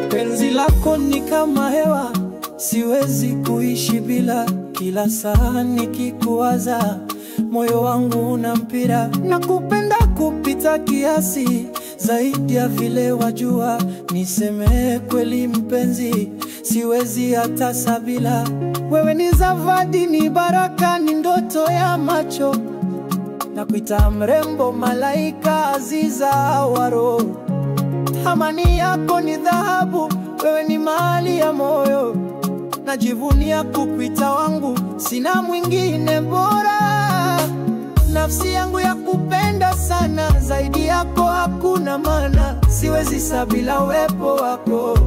Penzi lako ni kama hewa, siwezi kuishi bila. Kila saa nikikuwaza, moyo wangu una mpira. Nakupenda kupita kiasi, zaidi ya vile wajua. Niseme kweli mpenzi, siwezi hata sabila. Wewe ni zawadi, ni baraka, ni ndoto ya macho. Nakuita mrembo, malaika, aziza wa roho. Thamani yako ni dhahabu, wewe ni mali ya moyo. Najivunia kukuita wangu, sina mwingine bora. Nafsi yangu ya kupenda sana, zaidi yako hakuna maana. Siwezi sabila uwepo wako,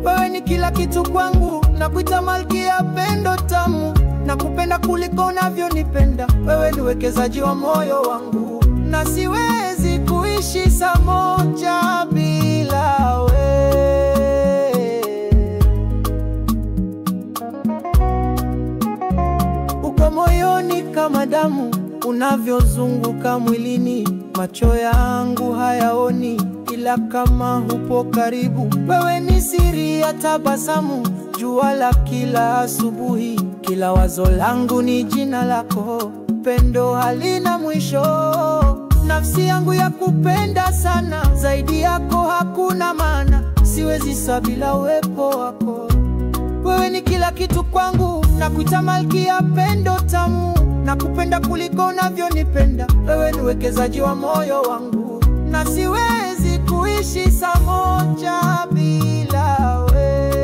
wewe ni kila kitu kwangu. Nakuita malkia, pendo tamu, nakupenda kuliko unavyonipenda. Wewe ni uwekezaji wa moyo wangu, na siwezi kuishi saa moja bila wewe. Uko moyoni kama damu, unavyozunguka mwilini. Macho yangu hayaoni, ila kama upo karibu. Wewe ni siri ya tabasamu, jua la kila asubuhi. Kila wazo langu ni jina lako, pendo halina mwisho. Nafsi yangu ya kupenda sana, zaidi yako hakuna maana. Siwezi sabila uwepo wako, wewe ni kila kitu kwangu. Nakuita malkia, pendo tamu, nakupenda kuliko unavyonipenda. Wewe ni uwekezaji wa moyo wangu, na siwezi kuishi saa moja bila wewe.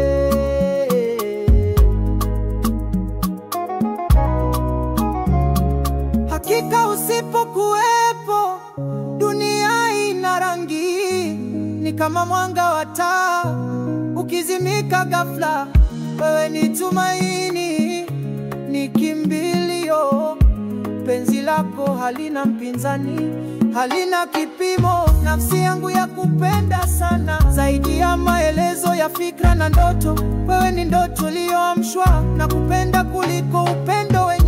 Hakika usipokuwepo, dunia ina rangi. Ni kama mwanga wa taa, ukizimika ghafla. Wewe ni tumaini, ni kimbilio. Penzi lako halina mpinzani, halina kipimo. Nafsi yangu ya kupenda sana, zaidi ya maelezo ya fikra na ndoto. Wewe ni ndoto iliyoamshwa, nakupenda kuliko upendo wenyewe.